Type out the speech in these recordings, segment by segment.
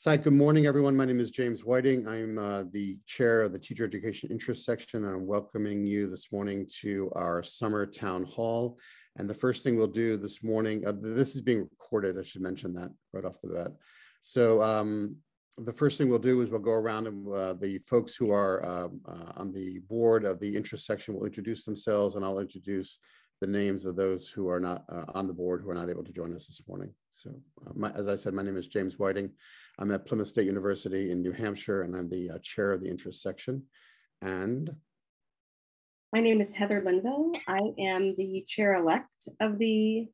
Hi, good morning, everyone. My name is James Whiting. I'm the chair of the Teacher Education Interest section. I'm welcoming you this morning to our summer town hall. And the first thing we'll do this morning, this is being recorded, I should mention that right off the bat. So the first thing we'll do is we'll go around and the folks who are on the board of the interest section will introduce themselves, and I'll introduce the names of those who are not on the board who are not able to join us this morning. So as I said, my name is James Whiting. I'm at Plymouth State University in New Hampshire, and I'm the chair of the interest section. And my name is Heather Linville. I am the chair-elect of the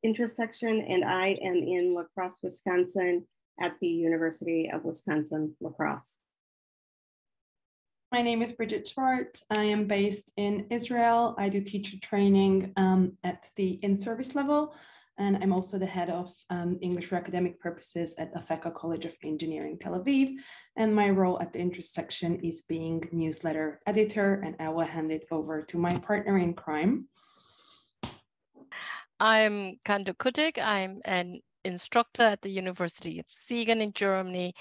interest section, and I am in La Crosse, Wisconsin at the University of Wisconsin-La Crosse. My name is Bridget Schwartz. I am based in Israel. I do teacher training at the in-service level, and I'm also the head of English for academic purposes at Afeka College of Engineering, Tel Aviv. And my role at the interest section is being newsletter editor, and I will hand it over to my partner in crime. I'm Kando Kudik. I'm an instructor at the University of Siegen in Germany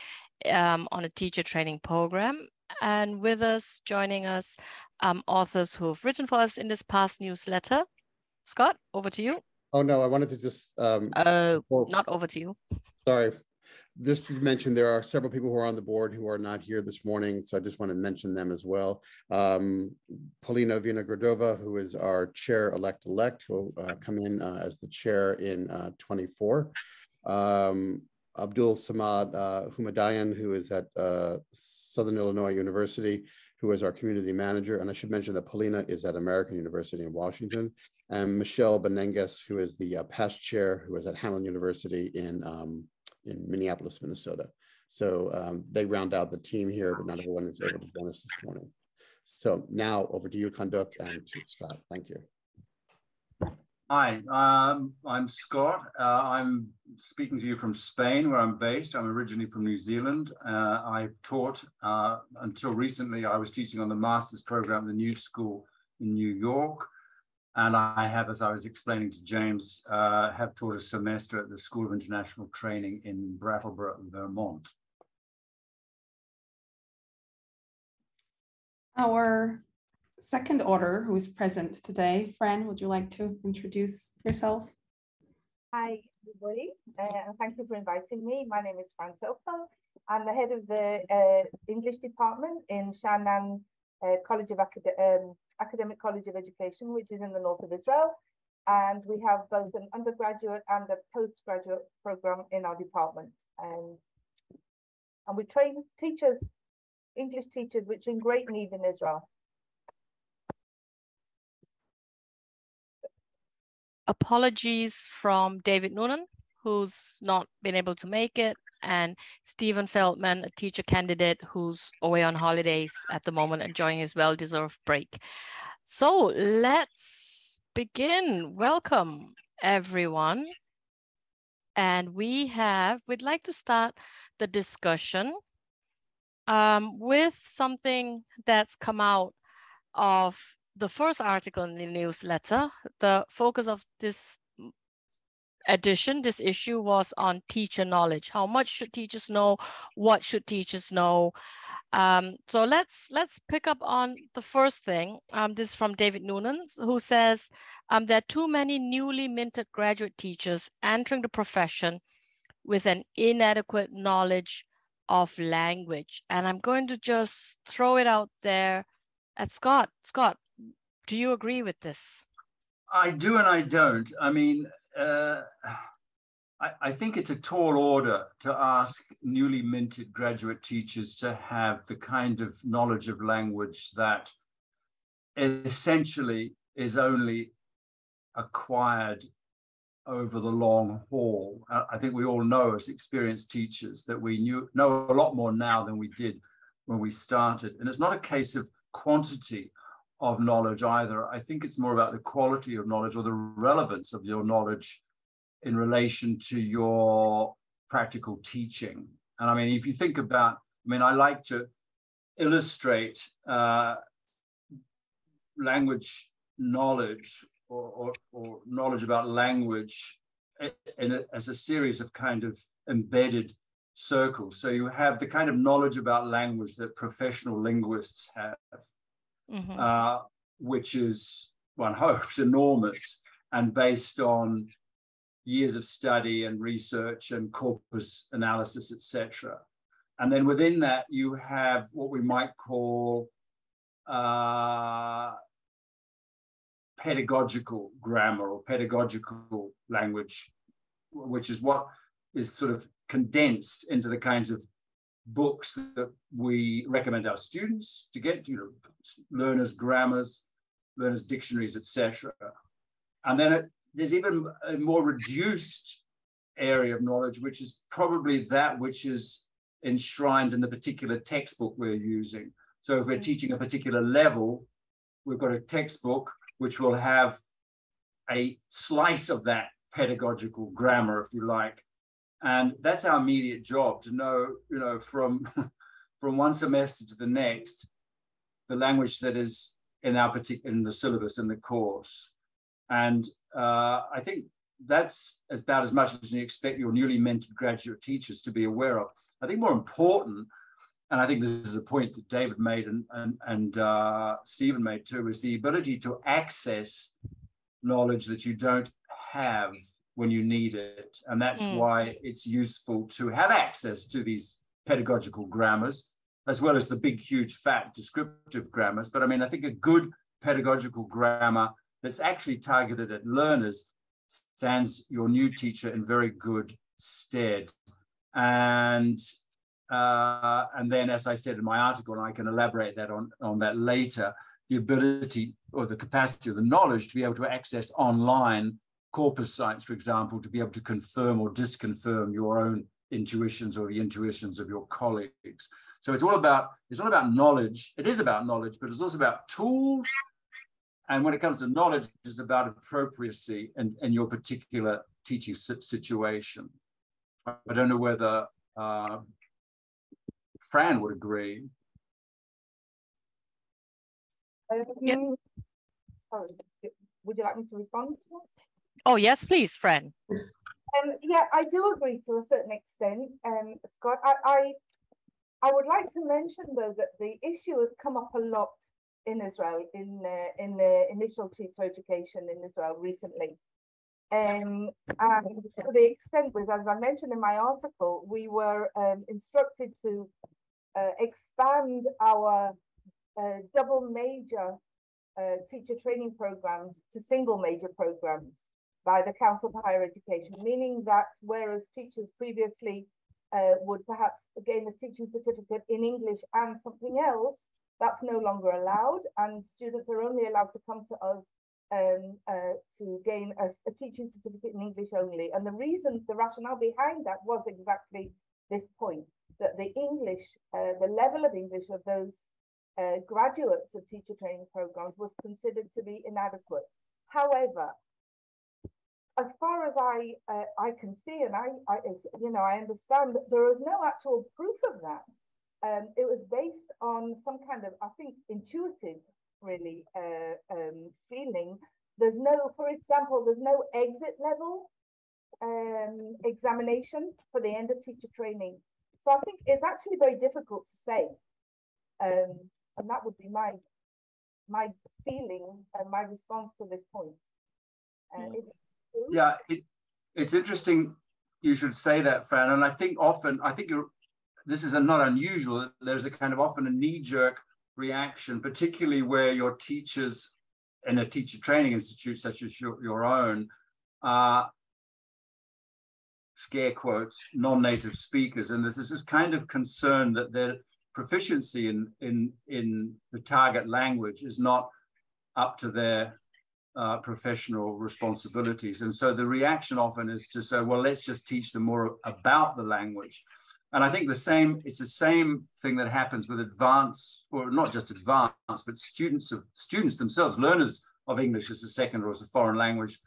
on a teacher training program. And with us, joining us, authors who have written for us in this past newsletter. Scott, over to you. Oh, no, I wanted to just... not over to you. Sorry. Just to mention, there are several people who are on the board who are not here this morning, so I just want to mention them as well. Polina Vinogradova, who is our chair-elect, will come in as the chair in 24. Abdul Samad Humadayan, who is at Southern Illinois University, who is our community manager. And I should mention that Polina is at American University in Washington. And Michelle Benenges, who is the past chair, who is at Hamline University in Minneapolis, Minnesota. So they round out the team here, but not everyone is able to join us this morning. So now over to you, Kanduk, and to Scott. Thank you. Hi, I'm Scott. I'm speaking to you from Spain, where I'm based. I'm originally from New Zealand. I taught, until recently, I was teaching on the master's program at the New School in New York. And I have, as I was explaining to James, have taught a semester at the School of International Training in Brattleboro, Vermont. Our second author who is present today, Fran, would you like to introduce yourself? Hi, everybody. Thank you for inviting me. My name is Fran Sofa. I'm the head of the English department in Shannon College of Academic College of Education, which is in the north of Israel. And we have both an undergraduate and a postgraduate program in our department. And we train teachers, English teachers, which are in great need in Israel. Apologies from David Noonan, who's not been able to make it, and Stephen Feldman, a teacher candidate who's away on holidays at the moment, enjoying his well-deserved break. So let's begin. Welcome, everyone. And we'd like to start the discussion with something that's come out of the first article in the newsletter. The focus of this edition, this issue, was on teacher knowledge. How much should teachers know? What should teachers know? So let's pick up on the first thing. This is from David Noonan, who says there are too many newly minted graduate teachers entering the profession with an inadequate knowledge of language. And I'm going to just throw it out there at Scott. Scott, do you agree with this? I do and I don't. I mean, I think it's a tall order to ask newly minted graduate teachers to have the kind of knowledge of language that essentially is only acquired over the long haul. I think we all know as experienced teachers that we know a lot more now than we did when we started. And it's not a case of quantity of knowledge either. I think it's more about the quality of knowledge or the relevance of your knowledge in relation to your practical teaching. And I mean, if you think about, I like to illustrate language knowledge or knowledge about language as a series of kind of embedded circles. So you have the kind of knowledge about language that professional linguists have, which is, one hopes, enormous and based on years of study and research and corpus analysis, etc. And then within that, you have what we might call pedagogical grammar or pedagogical language, which is what is sort of condensed into the kinds of books that we recommend our students to get, learners' grammars, learners' dictionaries, etc. And then there's even a more reduced area of knowledge, which is probably that which is enshrined in the particular textbook we're using. So if we're teaching a particular level, we've got a textbook which will have a slice of that pedagogical grammar, if you like. And that's our immediate job, to know, from one semester to the next, the language that is in the syllabus in the course. And I think that's about as much as you expect your newly mentored graduate teachers to be aware of. I think more important, and I think this is a point that David made and Stephen made too, is the ability to access knowledge that you don't have when you need it. And that's why it's useful to have access to these pedagogical grammars, as well as the big, huge, fat descriptive grammars. But I mean, I think a good pedagogical grammar that's actually targeted at learners stands your new teacher in very good stead. And then, as I said in my article, and I can elaborate that on that later, the ability or the capacity or the knowledge to be able to access online corpus sites, for example, to be able to confirm or disconfirm your own intuitions or the intuitions of your colleagues. So it's all about knowledge. It is about knowledge, but it's also about tools. And when it comes to knowledge, it's about appropriacy and your particular teaching situation. I don't know whether Fran would agree. Yeah. Sorry, would you like me to respond to that? Oh, yes, please, Fran. Yeah, I do agree to a certain extent, Scott. I would like to mention, though, that the issue has come up a lot in Israel, in the initial teacher education in Israel recently. And to the extent with, as I mentioned in my article, we were instructed to expand our double major teacher training programs to single major programs by the Council for Higher Education, meaning that whereas teachers previously would perhaps gain a teaching certificate in English and something else, that's no longer allowed, and students are only allowed to come to us to gain a teaching certificate in English only. And the rationale behind that was exactly this point, that the English, the level of English of those graduates of teacher training programs was considered to be inadequate. However, as far as I can see, and I understand that there is no actual proof of that. It was based on some kind of, I think, intuitive, really, feeling. There's no, for example, there's no exit level examination for the end of teacher training. So I think it's actually very difficult to say. And that would be my feeling and my response to this point. Yeah, it's interesting you should say that, Fran. And I think this is not unusual. There's a kind of often a knee-jerk reaction, particularly where your teachers in a teacher training institute such as your own are, scare quotes, non-native speakers. And there's this kind of concern that their proficiency in the target language is not up to their professional responsibilities. And so the reaction often is to say, well, let's just teach them more about the language. And I think it's the same thing that happens with advanced, or not just advanced, but students themselves, learners of English as a second or as a foreign language,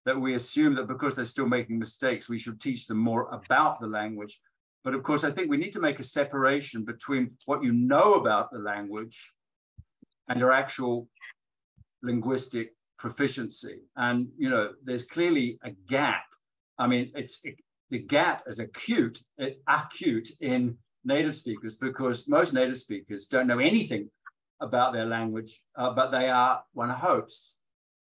that we assume that because they're still making mistakes, we should teach them more about the language. But of course, I think we need to make a separation between what you know about the language and your actual linguistic proficiency. And, there's clearly a gap. I mean, gap is acute in native speakers, because most native speakers don't know anything about their language, but they are, one hopes,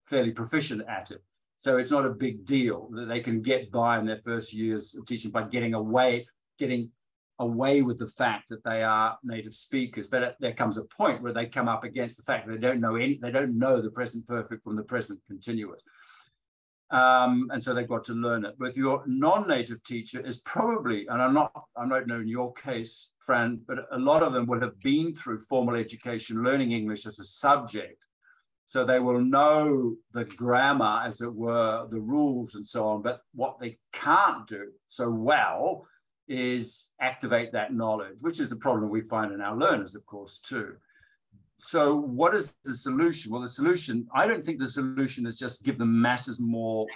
fairly proficient at it. So it's not a big deal that they can get by in their first years of teaching by getting away with the fact that they are native speakers. But there comes a point where they come up against the fact that they don't know the present perfect from the present continuous. And so they've got to learn it. But your non-native teacher is probably, and I don't know in your case, Fran, but a lot of them will have been through formal education, learning English as a subject. So they will know the grammar, as it were, the rules and so on. But what they can't do so well is activate that knowledge, which is the problem we find in our learners, of course, too. So what is the solution? Well, the solution, I don't think the solution is just give the masses more,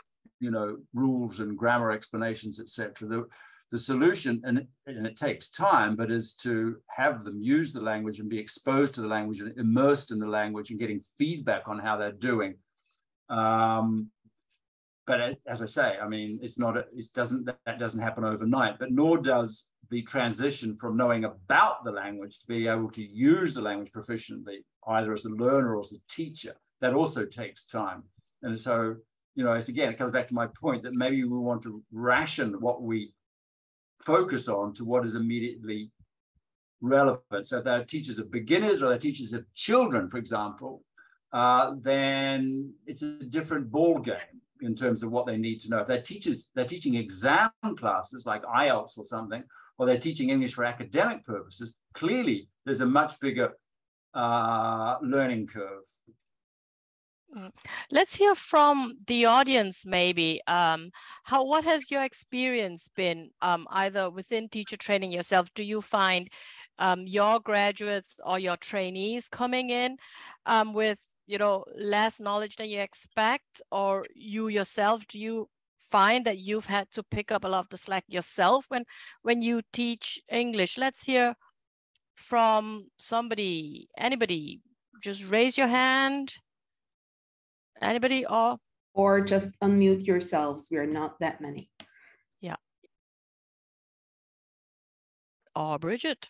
rules and grammar explanations, etc. The solution, and it takes time, but is to have them use the language and be exposed to the language and immersed in the language and getting feedback on how they're doing. But as I say, I mean, that doesn't happen overnight, but nor does the transition from knowing about the language to be able to use the language proficiently, either as a learner or as a teacher. That also takes time. And so, it comes back to my point that maybe we want to ration what we focus on to what is immediately relevant. So if they're teachers of beginners or they're teachers of children, for example, then it's a different ball game in terms of what they need to know. If they're teaching exam classes like IELTS or something, or they're teaching English for academic purposes, clearly there's a much bigger learning curve. Let's hear from the audience, maybe. What has your experience been, either within teacher training yourself? Do you find your graduates or your trainees coming in with less knowledge than you expect, or you yourself, do you find that you've had to pick up a lot of the slack yourself when you teach English? Let's hear from somebody. Anybody, just raise your hand. Anybody, or just unmute yourselves. We are not that many. Yeah. Or Bridget.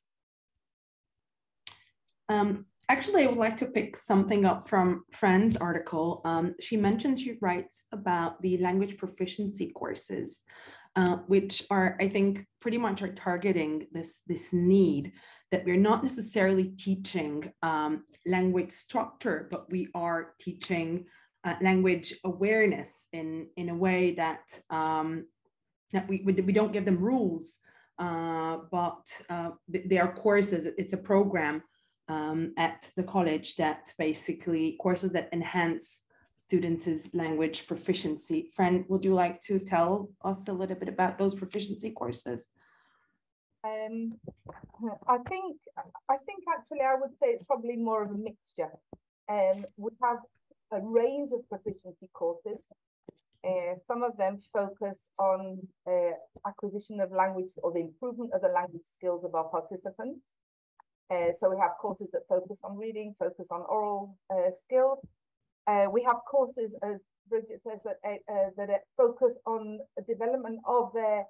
Actually, I would like to pick something up from Fran's article. She writes about the language proficiency courses, which are, I think, pretty much are targeting this need that we're not necessarily teaching language structure, but we are teaching language awareness in a way that we don't give them rules, but they are courses. It's a program at the college that basically courses that enhance students' language proficiency. Fran, would you like to tell us a little bit about those proficiency courses? I think actually I would say it's probably more of a mixture. We have a range of proficiency courses. Some of them focus on acquisition of language or the improvement of the language skills of our participants. So we have courses that focus on reading, focus on oral skills. We have courses, as Bridget says, that focus on the development of their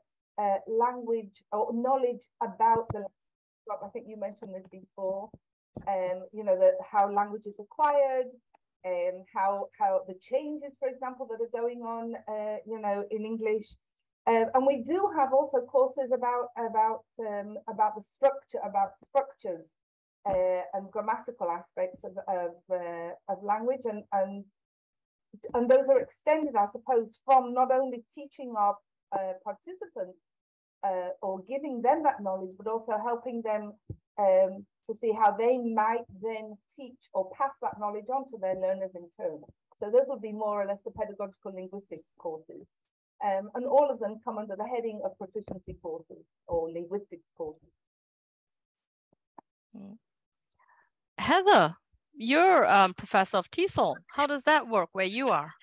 language or knowledge about the language. I think you mentioned this before. How language is acquired, how the changes, for example, that are going on, in English. And we do have also courses about the structure, about structures and grammatical aspects of language, and those are extended, I suppose, from not only teaching our participants or giving them that knowledge, but also helping them to see how they might then teach or pass that knowledge on to their learners in turn. So those would be more or less the pedagogical linguistics courses. And all of them come under the heading of proficiency courses or linguistics courses. Heather, you're professor of TESOL. How does that work where you are?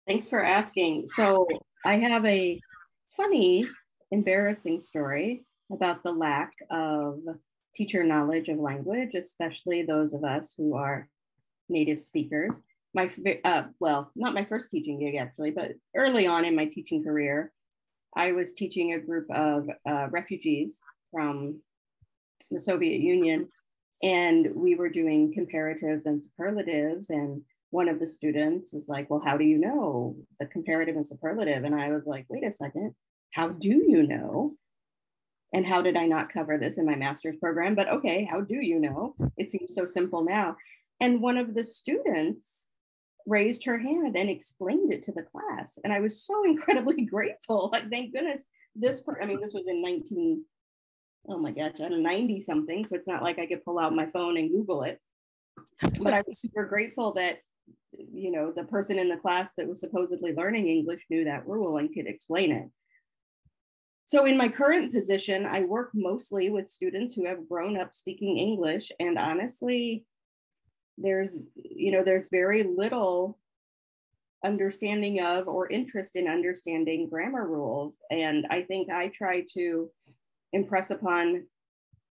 Thanks for asking. So I have a funny, embarrassing story about the lack of teacher knowledge of language, especially those of us who are native speakers. well, not my first teaching gig actually, but early on in my teaching career, I was teaching a group of refugees from the Soviet Union, and we were doing comparatives and superlatives. And one of the students was like, well, how do you know the comparative and superlative? And I was like, wait a second, how do you know? And how did I not cover this in my master's program? But okay, how do you know? It seems so simple now. And one of the students raised her hand and explained it to the class. And I was so incredibly grateful. Like, thank goodness this was in 90 something. So it's not like I could pull out my phone and Google it. But I was super grateful that, you know, the person in the class that was supposedly learning English knew that rule and could explain it. So in my current position, I work mostly with students who have grown up speaking English. And honestly, there's very little understanding of or interest in understanding grammar rules. And I think I try to impress upon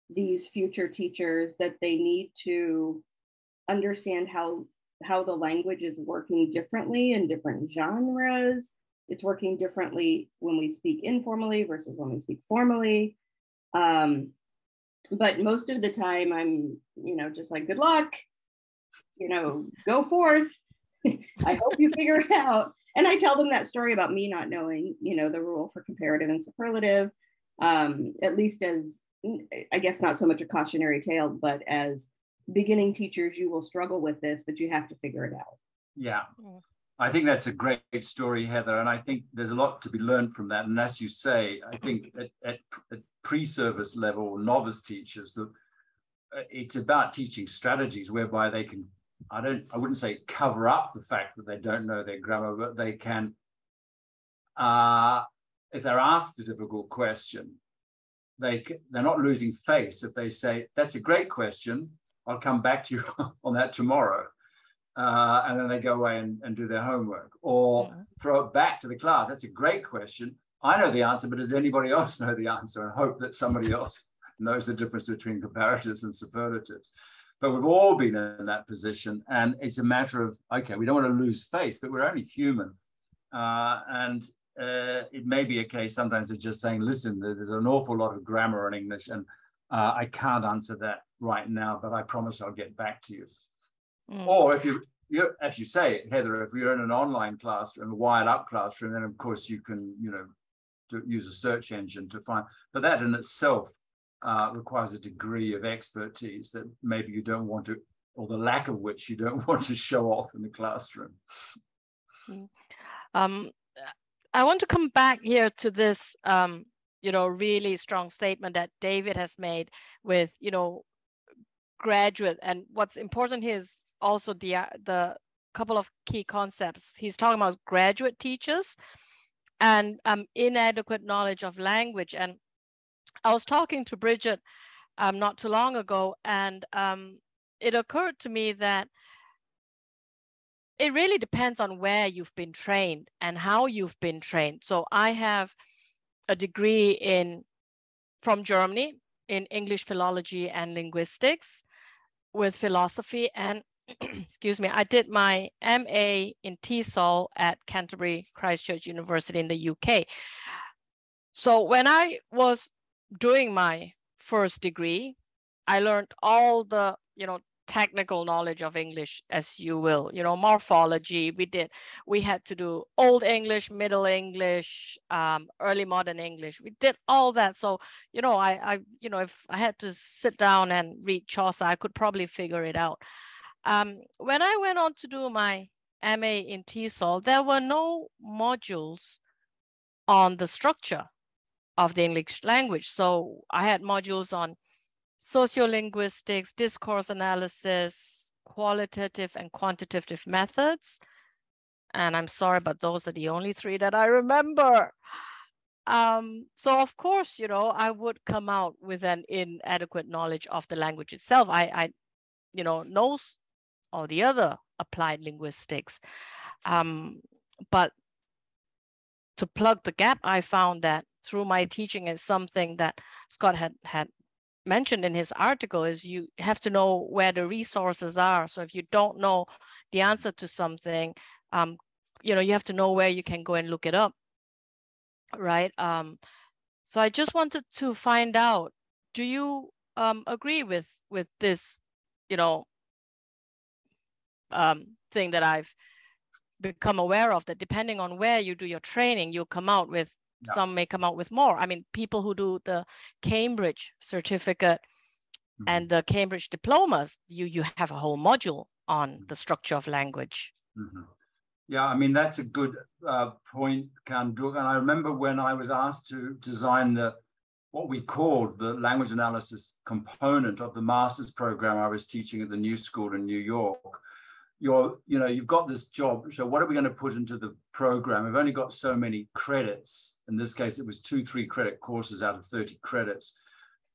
these future teachers that they need to understand how the language is working differently in different genres. It's working differently when we speak informally versus when we speak formally. But most of the time I'm, just like, good luck, go forth. I hope you figure it out. And I tell them that story about me not knowing, the rule for comparative and superlative, at least as, I guess, not so much a cautionary tale, but as beginning teachers, you will struggle with this, but you have to figure it out. Yeah. I think that's a great story, Heather, and I think there's a lot to be learned from that. And as you say, I think at pre-service level, novice teachers, that it's about teaching strategies whereby they can, I wouldn't say cover up the fact that they don't know their grammar, but they can, if they're asked a difficult question, they're not losing face if they say, that's a great question, I'll come back to you on that tomorrow. And then they go away and do their homework, or throw it back to the class. That's a great question. I know the answer, but does anybody else know the answer? And hope that somebody else knows the difference between comparatives and superlatives. But we've all been in that position, and it's a matter of, okay, we don't want to lose face, but we're only human. It may be a case sometimes of just saying, listen, there's an awful lot of grammar in English, and I can't answer that right now, but I promise I'll get back to you. Or if you say, Heather, if you're in an online classroom, a wired up classroom, then of course you can, use a search engine to find. But that in itself requires a degree of expertise that maybe you don't want to, or the lack of which you don't want to show off in the classroom. I want to come back here to this, really strong statement that David has made with, graduate, and what's important here is also the couple of key concepts. He's talking about graduate teachers and inadequate knowledge of language. And I was talking to Bridget not too long ago, and it occurred to me that it really depends on where you've been trained and how you've been trained. So I have a degree from Germany in English philology and linguistics with philosophy, and excuse me, I did my MA in TESOL at Canterbury Christchurch University in the UK. So when I was doing my first degree, I learned all the, technical knowledge of English, as you will, morphology. We had to do Old English, Middle English, early modern English. We did all that. So, if I had to sit down and read Chaucer, I could probably figure it out. When I went on to do my MA in TESOL, there were no modules on the structure of the English language. So I had modules on sociolinguistics, discourse analysis, qualitative and quantitative methods. And I'm sorry, but those are the only three that I remember. So of course, I would come out with an inadequate knowledge of the language itself. I knows all the other applied linguistics. But to plug the gap, I found that through my teaching, is something that Scott had mentioned in his article is you have to know where the resources are. So if you don't know the answer to something, you know, you have to know where you can go and look it up, right? So I just wanted to find out, do you agree with this, you know, thing that I've become aware of, that depending on where you do your training, you'll come out with, some may come out with more. I mean, people who do the Cambridge certificate and the Cambridge diplomas, you have a whole module on the structure of language. Yeah, I mean, that's a good point, Kanduk. And I remember when I was asked to design what we called the language analysis component of the master's program I was teaching at the New School in New York. You've got this job, so what are we going to put into the program? We've only got so many credits. In this case, it was 2 3-credit courses out of 30 credits.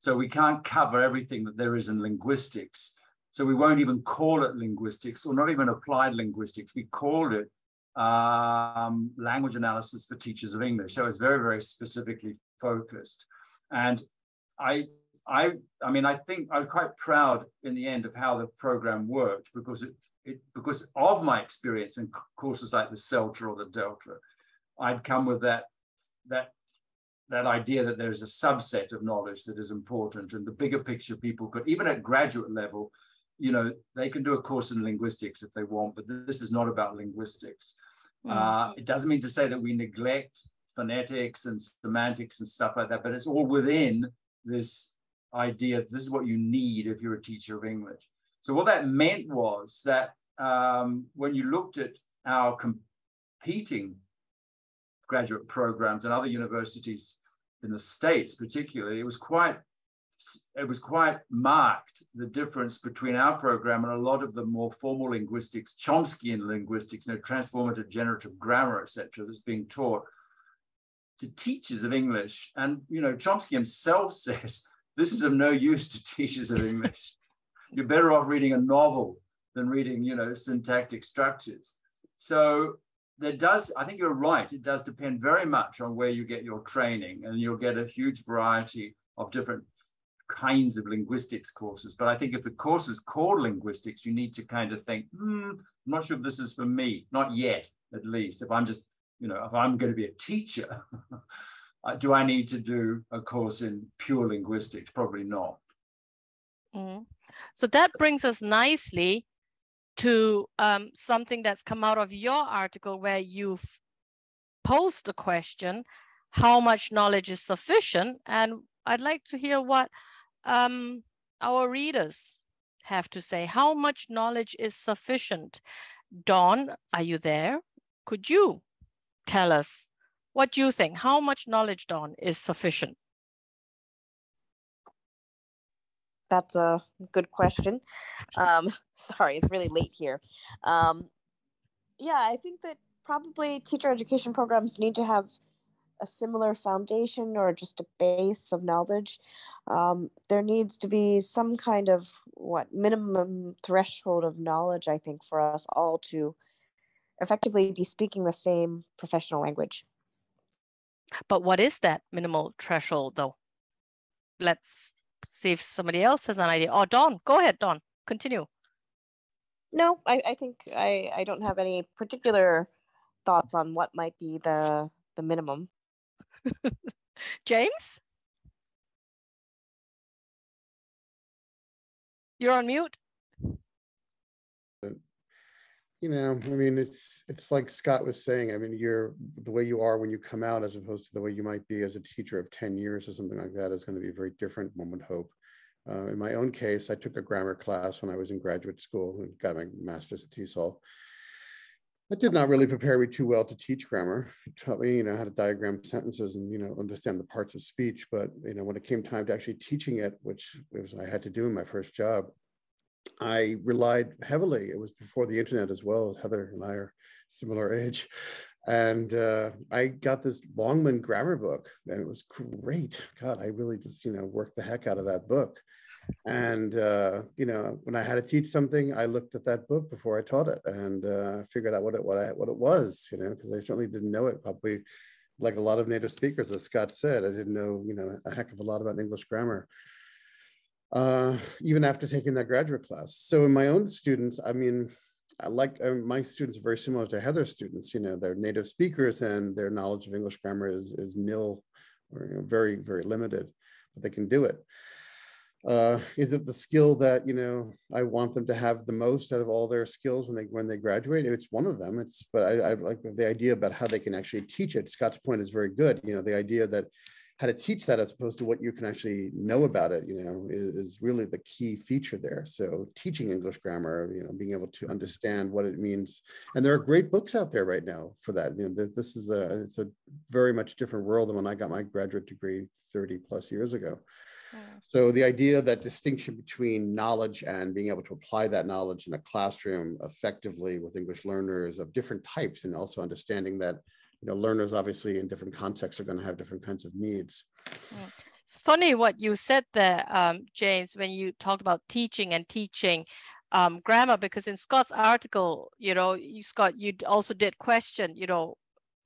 So we can't cover everything that there is in linguistics. So we won't even call it linguistics, or not even applied linguistics. We called it language analysis for teachers of English. So it's very, very specifically focused. And I mean, I think I was quite proud in the end of how the program worked, because because of my experience in courses like the CELTA or the Delta, I'd come with that idea that there's a subset of knowledge that is important, and the bigger picture people could, even at graduate level, you know, they can do a course in linguistics if they want, but this is not about linguistics. It doesn't mean to say that we neglect phonetics and semantics and stuff like that, but it's all within this idea. This is what you need if you're a teacher of English. So what that meant was that when you looked at our competing graduate programs and other universities in the States particularly, it was quite marked, the difference between our program and a lot of the more formal linguistics, Chomskyan linguistics, you know, transformative generative grammar, etc., that's being taught to teachers of English. And, you know, Chomsky himself says, this is of no use to teachers of English. You're better off reading a novel than reading, you know, syntactic structures. So there does, I think you're right, it does depend very much on where you get your training, and you'll get a huge variety of different kinds of linguistics courses. But I think if the course is called linguistics, you need to kind of think, I'm not sure if this is for me, not yet, at least. If I'm just, you know, if I'm going to be a teacher, do I need to do a course in pure linguistics? Probably not. So that brings us nicely to something that's come out of your article, where you've posed a question, how much knowledge is sufficient? And I'd like to hear what our readers have to say. How much knowledge is sufficient? Dawn, are you there? Could you tell us what you think? How much knowledge, Dawn, is sufficient? That's a good question. Sorry, it's really late here. Yeah, I think that probably teacher education programs need to have a similar foundation, or just a base of knowledge. There needs to be some kind of minimum threshold of knowledge, I think, for us all to effectively be speaking the same professional language. But what is that minimal threshold, though? Let's see if somebody else has an idea. Oh, Dawn, go ahead, Dawn, continue. No, I think I don't have any particular thoughts on what might be the minimum. James? You're on mute. You know, I mean, it's like Scott was saying. I mean, you're the way you are when you come out, as opposed to the way you might be as a teacher of 10 years or something like that, is going to be very different, one would hope. In my own case, I took a grammar class when I was in graduate school and got my master's at TESOL. That did not really prepare me too well to teach grammar. It taught me, you know, how to diagram sentences and, you know, understand the parts of speech. But, you know, when it came time to actually teaching it, which was I had to do in my first job, I relied heavily. It was before the internet as well. Heather and I are similar age. And I got this Longman grammar book, and it was great. God, I really just, you know, worked the heck out of that book. And, you know, when I had to teach something, I looked at that book before I taught it, and figured out what it was, you know, because I certainly didn't know it. Probably like a lot of native speakers, as Scott said, I didn't know, you know, a heck of a lot about English grammar. even after taking that graduate class. So in my own students, I mean, my students are very similar to Heather's students. You know, they're native speakers and their knowledge of English grammar is nil, or very, very limited, but they can do it. Is it the skill that, you know, I want them to have the most out of all their skills when they graduate? It's one of them. But I like the idea about how they can actually teach it. Scott's point is very good. You know, the idea that how to teach that as opposed to what you can actually know about it, you know, is really the key feature there. So teaching English grammar, you know, being able to understand what it means. And there are great books out there right now for that. You know, this is it's a very much different world than when I got my graduate degree 30 plus years ago. So the idea that distinction between knowledge and being able to apply that knowledge in a classroom effectively with English learners of different types, and also understanding that, you know, learners obviously in different contexts are going to have different kinds of needs. It's funny what you said there, James, when you talked about teaching and teaching grammar, because in Scott's article, you know, Scott, you also did question, you know,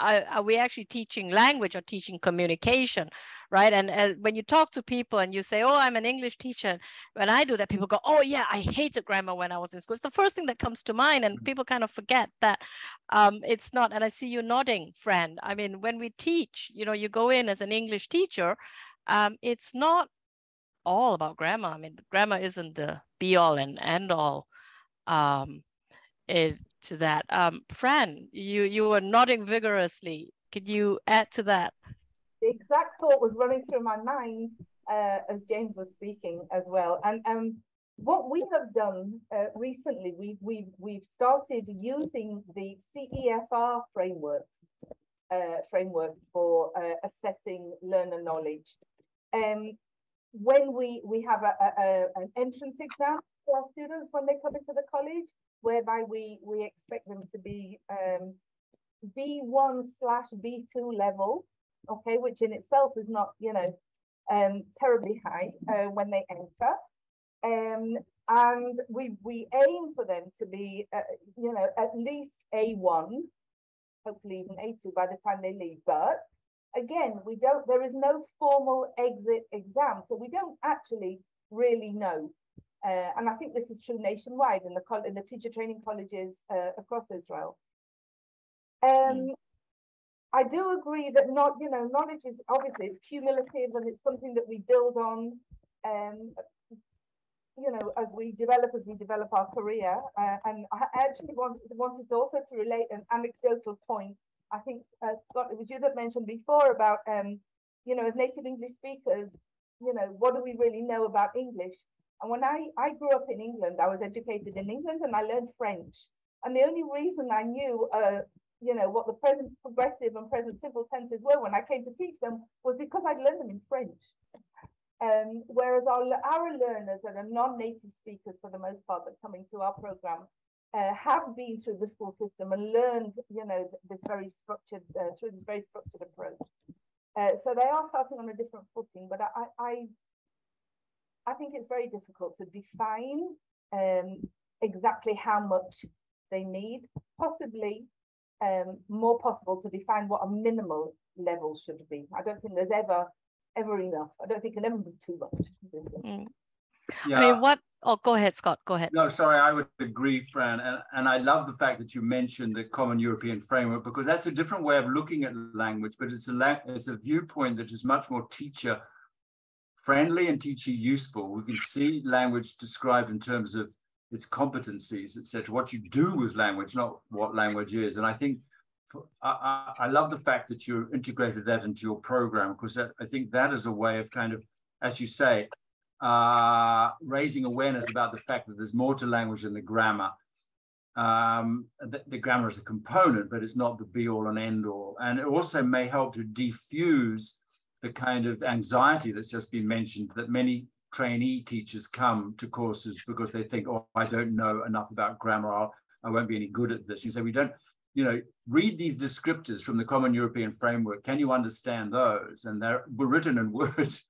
are we actually teaching language or teaching communication, right? And when you talk to people and you say, oh, I'm an English teacher, when I do that, people go, oh yeah, I hated grammar when I was in school. It's the first thing that comes to mind, and people kind of forget that it's not. And I see you nodding, friend. I mean, when we teach, you know, you go in as an English teacher, it's not all about grammar. I mean, grammar isn't the be all and end all. To that. Fran, you were nodding vigorously. Could you add to that? The exact thought was running through my mind as James was speaking as well. And what we have done recently, we've started using the CEFR framework for assessing learner knowledge. When we have an entrance exam for our students when they come into the college, whereby we expect them to be B1/B2 level, okay, which in itself is not, you know, terribly high when they enter. And we aim for them to be, you know, at least A1, hopefully even A2 by the time they leave. But again, there is no formal exit exam, so we don't actually really know. And I think this is true nationwide in the teacher training colleges across Israel. I do agree that knowledge is obviously it's cumulative and it's something that we build on, you know, as we develop our career. And I actually wanted also to relate an anecdotal point. I think Scott, it was you that mentioned before about you know, as native English speakers, you know, what do we really know about English? And when I grew up in England, I was educated in England and I learned French. And the only reason I knew, you know, what the present progressive and present simple tenses were when I came to teach them was because I'd learned them in French. Whereas our learners that are non-native speakers, for the most part, that come into our program, have been through the school system and learned, you know, this very structured approach. So they are starting on a different footing, but I think it's very difficult to define exactly how much they need. Possibly more possible to define what a minimal level should be. I don't think there's ever enough. I don't think it can ever be too much. Yeah. I mean, oh, go ahead, Scott, go ahead. No, sorry, I would agree, Fran. And I love the fact that you mentioned the Common European Framework, because that's a different way of looking at language, but it's a viewpoint that is much more teacher friendly and teacher useful. We can see language described in terms of its competencies, etc. What you do with language, not what language is. And I think I love the fact that you integrated that into your program, because I think that is a way of kind of, as you say, raising awareness about the fact that there's more to language than the grammar. The grammar is a component, but it's not the be all and end all. And it also may help to diffuse the kind of anxiety that's just been mentioned, that many trainee teachers come to courses because they think, oh, I don't know enough about grammar, I won't be any good at this. You say, we don't, you know, read these descriptors from the Common European Framework. Can you understand those? And they're written in words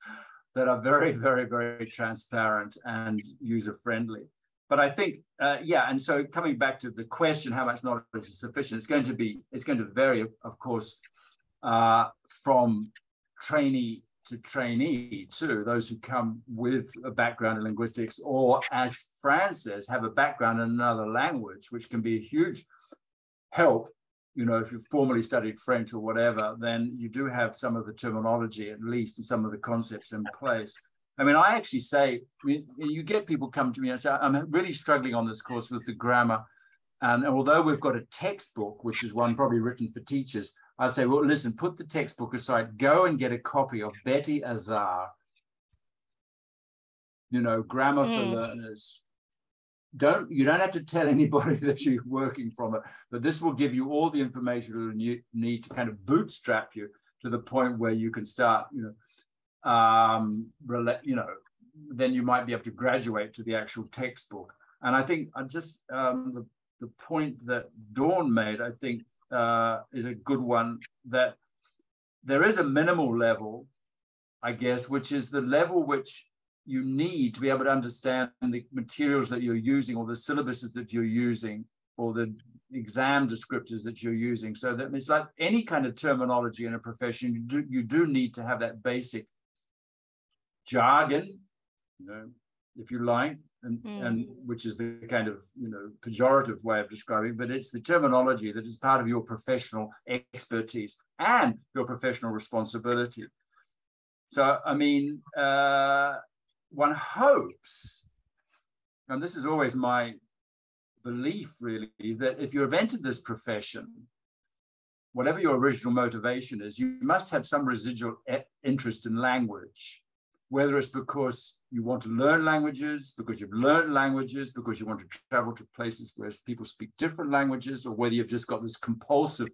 that are very, very, very transparent and user-friendly. But I think, yeah, and so coming back to the question, how much knowledge is sufficient, it's going to vary, of course, from trainee to trainee too, those who come with a background in linguistics, or as Fran says, have a background in another language, which can be a huge help. You know, if you've formally studied French or whatever, then you do have some of the terminology, at least, and some of the concepts in place. I mean, I actually say, you get people come to me and say, I'm really struggling on this course with the grammar. And although we've got a textbook, which is one probably written for teachers, I say, well, listen, put the textbook aside, go and get a copy of Betty Azar, you know, Grammar for Learners. You don't have to tell anybody that you're working from it, but this will give you all the information you need to kind of bootstrap you to the point where you can start, then you might be able to graduate to the actual textbook. And I think the point that Dawn made, I think, is a good one, that there is a minimal level, I guess, which is the level which you need to be able to understand the materials that you're using, or the syllabuses that you're using, or the exam descriptors that you're using. So that it's like any kind of terminology in a profession, you do need to have that basic jargon, if you like, and which is the kind of pejorative way of describing, but it's the terminology that is part of your professional expertise and your professional responsibility. So I mean, one hopes, and this is always my belief really, that if you have entered this profession, whatever your original motivation is, you must have some residual interest in language. Whether it's because you want to learn languages, because you've learned languages, because you want to travel to places where people speak different languages, or whether you've just got this compulsive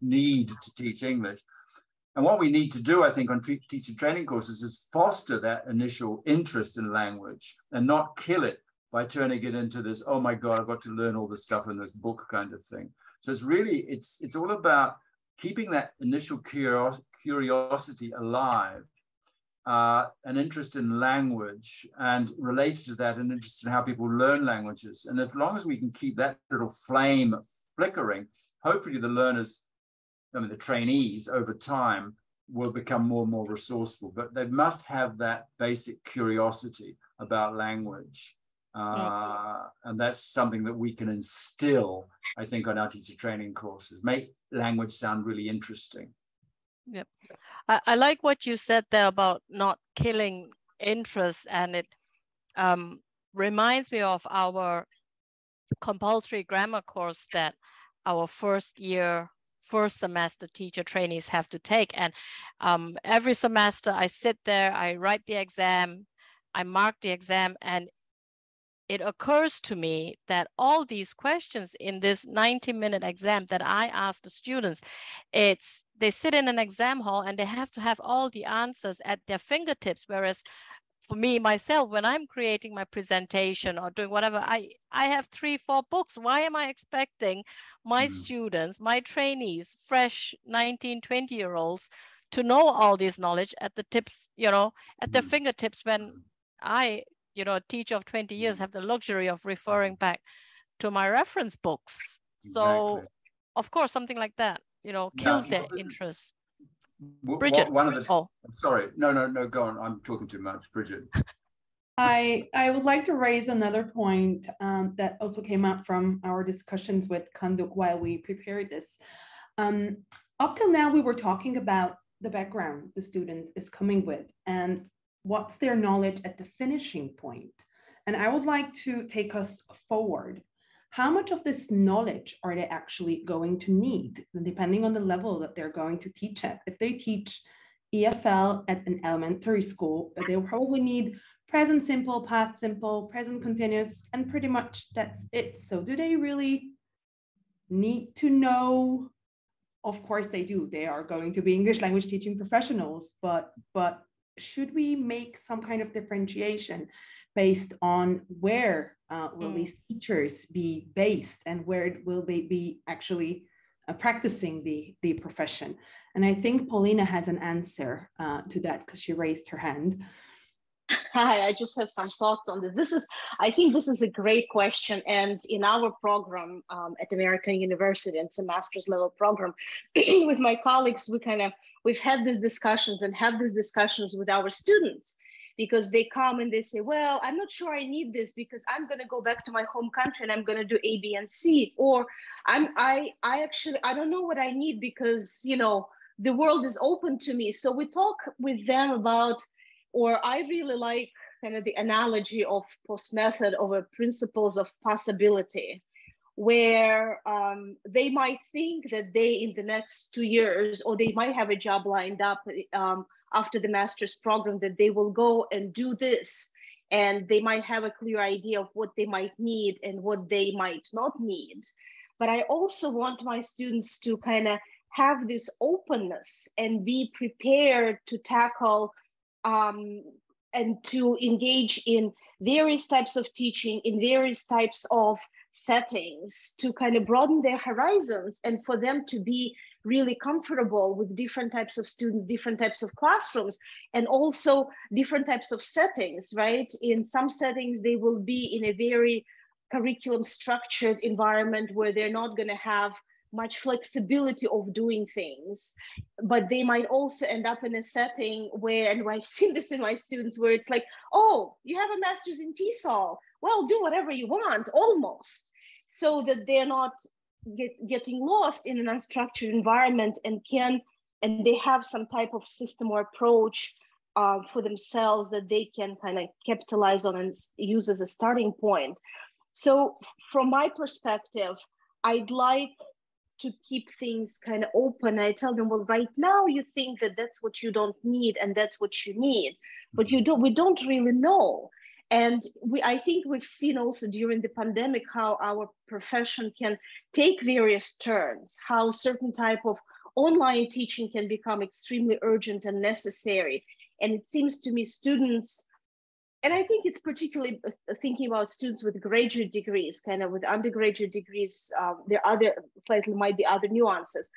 need to teach English. And what we need to do, I think, on teacher training courses is foster that initial interest in language and not kill it by turning it into this, oh my God, I've got to learn all this stuff in this book kind of thing. So it's really, it's all about keeping that initial curiosity alive. An interest in language, and related to that, an interest in how people learn languages. And as long as we can keep that little flame flickering, hopefully the learners, the trainees over time will become more and more resourceful, but they must have that basic curiosity about language. And that's something that we can instill, I think, on our teacher training courses, make language sound really interesting. Yep. I like what you said there about not killing interest, and it reminds me of our compulsory grammar course that our first semester teacher trainees have to take. And every semester I sit there, I write the exam, I mark the exam, and it occurs to me that all these questions in this 90-minute exam that I ask the students, they sit in an exam hall and they have to have all the answers at their fingertips. Whereas for me, myself, when I'm creating my presentation or doing whatever, I have 3-4 books. Why am I expecting my students, my trainees, fresh 19, 20-year-olds to know all this knowledge at the tips, at their fingertips, when I, a teacher of 20 years, have the luxury of referring back to my reference books. So, exactly. Of course, something like that, kills their interest. Bridget. Sorry, no, go on. I'm talking too much, Bridget. I would like to raise another point that also came up from our discussions with Kanduk while we prepared this. Up till now, we were talking about the background the student is coming with and what's their knowledge at the finishing point. And I would like to take us forward. How much of this knowledge are they actually going to need, depending on the level that they're going to teach at? If they teach EFL at an elementary school, they'll probably need present simple, past simple, present continuous, and pretty much that's it. So do they really need to know? Of course they do. They are going to be English language teaching professionals, but should we make some kind of differentiation based on where will these teachers be based and where will they be actually practicing the profession? And I think Paulina has an answer to that because she raised her hand. Hi, I just have some thoughts on this. I think this is a great question. And in our program at American University, it's a master's level program, with my colleagues, we've had these discussions and have these discussions with our students, because they come and they say, well, I'm not sure I need this because I'm going to go back to my home country and I'm going to do A, B, and C. Or I don't know what I need because, you know, the world is open to me. So we talk with them about, or I really like kind of the analogy of POST method over principles of possibility, where they might think that they, in the next 2 years, or they might have a job lined up after the master's program, that they will go and do this. And they might have a clear idea of what they might need and what they might not need. But I also want my students to kind of have this openness and be prepared to tackle and to engage in various types of teaching, in various types of settings, to kind of broaden their horizons and for them to be really comfortable with different types of students, different types of classrooms, and also different types of settings, right? In some settings, they will be in a very curriculum structured environment where they're not going to have much flexibility of doing things, but they might also end up in a setting where, and I've seen this in my students, where it's like, oh, you have a master's in TESOL, well, do whatever you want, almost, so that they're not getting lost in an unstructured environment and they have some type of system or approach for themselves that they can kind of capitalize on and use as a starting point. So from my perspective, I'd like to keep things kind of open. I tell them, well, right now you think that that's what you don't need and that's what you need, but we don't really know. And I think we've seen also during the pandemic how our profession can take various turns, how certain type of online teaching can become extremely urgent and necessary. And it seems to me students, and I think it's particularly thinking about students with graduate degrees, kind of with undergraduate degrees, there are slightly might be other nuances,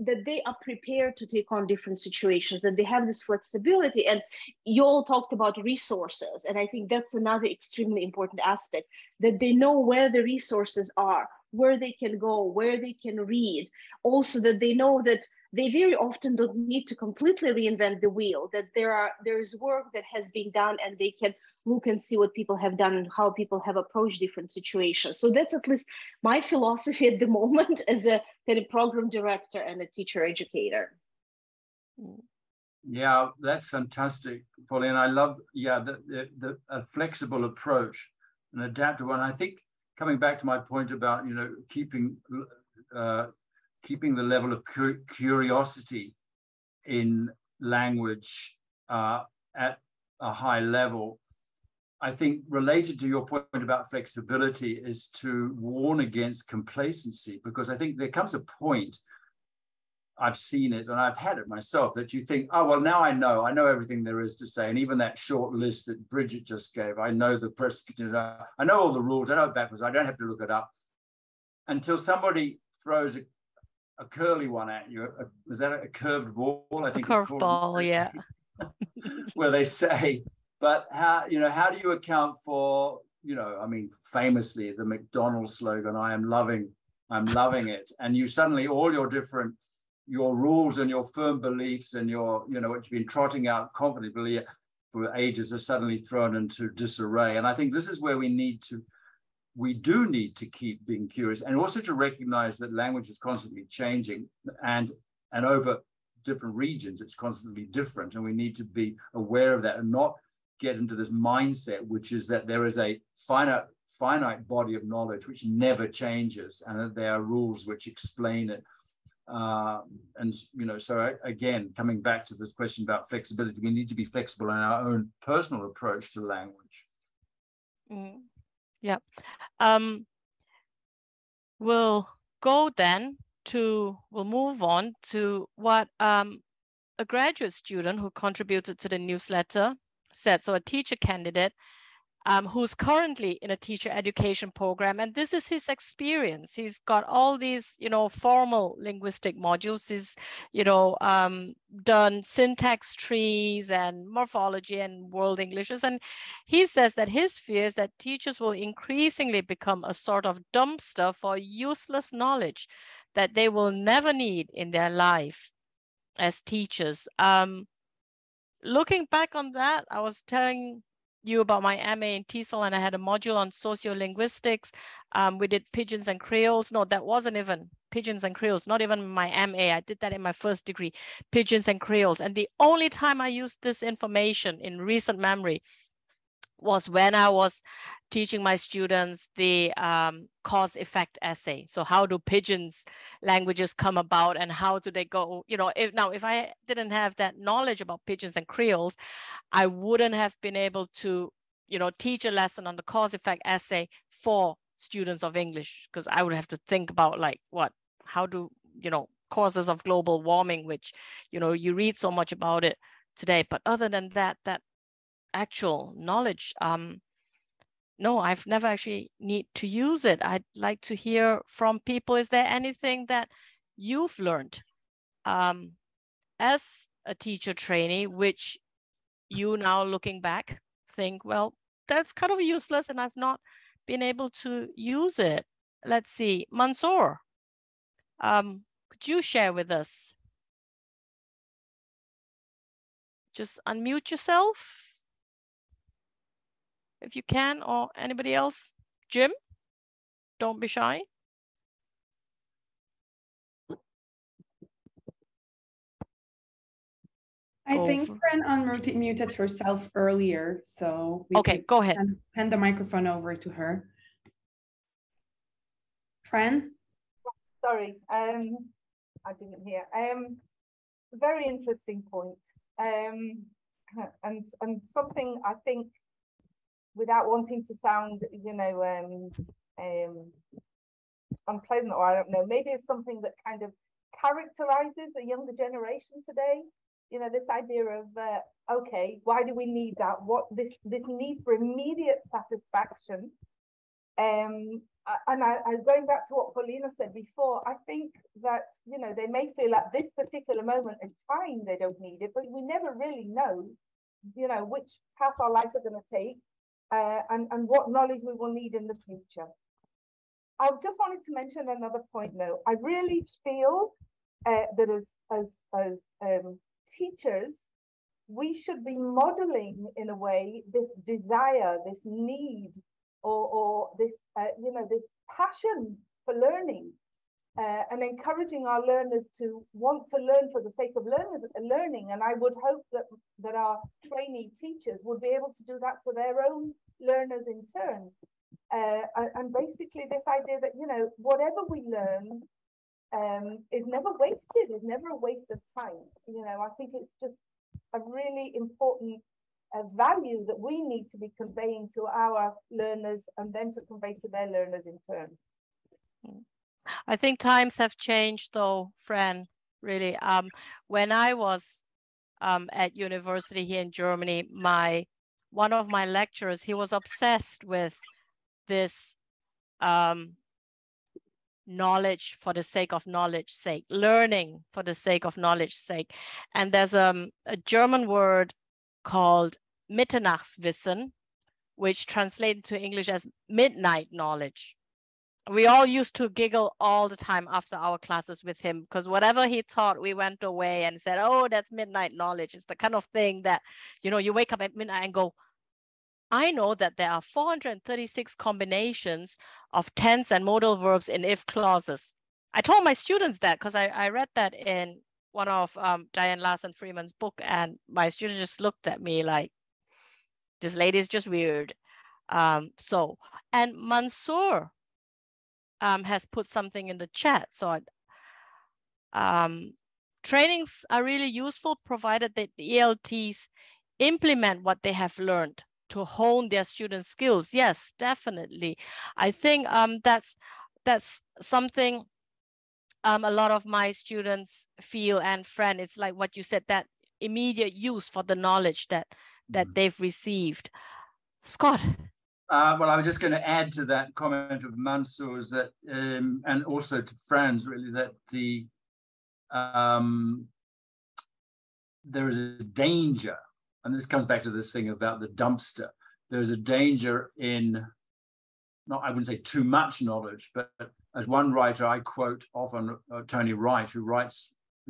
that they are prepared to take on different situations, that they have this flexibility. And you all talked about resources. And I think that's another extremely important aspect, that they know where the resources are, where they can go, where they can read. Also that they know that they very often don't need to completely reinvent the wheel, that there is work that has been done and they can look and see what people have done and how people have approached different situations. So that's at least my philosophy at the moment as a kind of program director and a teacher educator. Yeah, that's fantastic, Pauline. I love, the flexible approach, an adaptive one. I think coming back to my point about, you know, keeping the level of curiosity in language at a high level, I think related to your point about flexibility is to warn against complacency, because I think there comes a point, I've seen it and I've had it myself, that you think, oh, well, now I know everything there is to say. And even that short list that Bridget just gave, I know the press, I know all the rules, I know it backwards, I don't have to look it up, until somebody throws a curly one at you. Was that a curved ball? I think a curved ball, yeah. Where they say, but how do you account for, I mean, famously the McDonald's slogan, I'm loving it. And you suddenly, all your rules and your firm beliefs and what you've been trotting out confidently for ages are suddenly thrown into disarray. And I think this is where we do need to keep being curious, and also to recognize that language is constantly changing, and over different regions, it's constantly different. And we need to be aware of that and not get into this mindset, which is that there is a finite body of knowledge which never changes, and that there are rules which explain it. So again, coming back to this question about flexibility, we need to be flexible in our own personal approach to language. Yeah. We'll move on to what a graduate student who contributed to the newsletter said. So a teacher candidate who's currently in a teacher education program, and this is his experience. He's got all these, formal linguistic modules. He's, done syntax trees and morphology and world Englishes. And he says that his fear is that teachers will increasingly become a sort of dumpster for useless knowledge that they will never need in their life. as teachers. Looking back on that, I was telling you about my MA in TESOL, and I had a module on sociolinguistics. We did Pidgins and Creoles. No, that wasn't even Pidgins and Creoles, not even my MA. I did that in my first degree, Pidgins and Creoles. And the only time I used this information in recent memory was when I was teaching my students the cause effect essay. So how do Pidgins languages come about, and how do they go, you know, if I didn't have that knowledge about Pidgins and Creoles, I wouldn't have been able to, you know, teach a lesson on the cause effect essay for students of English, because I would have to think about like how do, you know, causes of global warming, which, you know, you read so much about it today. But other than that, actual knowledge, no, I've never actually need to use it. I'd like to hear from people. Is there anything that you've learned as a teacher trainee, which you now looking back think, well, that's kind of useless and I've not been able to use it? Let's see, Mansoor, could you share with us? Just unmute yourself if you can, or anybody else. Jim, don't be shy. I think Fran unmuted herself earlier, so we okay, go ahead. Hand the microphone over to her. Fran? Sorry, I didn't hear. Very interesting point. And something I think, without wanting to sound, you know, unpleasant, or I don't know, maybe it's something that kind of characterizes the younger generation today. You know, this idea of, okay, why do we need that? What this need for immediate satisfaction. And I going back to what Paulina said before, I think that, you know, they may feel at this particular moment in time they don't need it, but we never really know, you know, which path our lives are going to take, and what knowledge we will need in the future. I just wanted to mention another point though. I really feel that as teachers, we should be modeling in a way this desire, this need, or this, you know, this passion for learning, and encouraging our learners to want to learn for the sake of learning. And I would hope that our trainee teachers would be able to do that to their own learners in turn. And basically this idea that, you know, whatever we learn is never wasted, is never a waste of time. You know, I think it's just a really important value that we need to be conveying to our learners, and then to convey to their learners in turn. I think times have changed though, Fran, really. When I was at university here in Germany, one of my lecturers, he was obsessed with this knowledge for the sake of knowledge's sake, learning for the sake of knowledge's sake. And there's a German word called Mitternachtswissen, which translated to English as midnight knowledge. We all used to giggle all the time after our classes with him, because whatever he taught, we went away and said, oh, that's midnight knowledge. It's the kind of thing that, you know, you wake up at midnight and go, I know that there are 436 combinations of tense and modal verbs in if clauses. I told my students that because I read that in one of Diane Larson Freeman's book, and my students just looked at me like, this lady is just weird. And Mansoor has put something in the chat. So trainings are really useful, provided that the ELTs implement what they have learned to hone their student skills. Yes, definitely. I think that's something a lot of my students feel. And Fran, it's like what you said, that immediate use for the knowledge that they've received. Scott. Well, I was just going to add to that comment of Mansour's, that, and also to Fran's, really, that there is a danger, and this comes back to this thing about the dumpster. There's a danger in, I wouldn't say too much knowledge, but as one writer I quote often, Tony Wright, who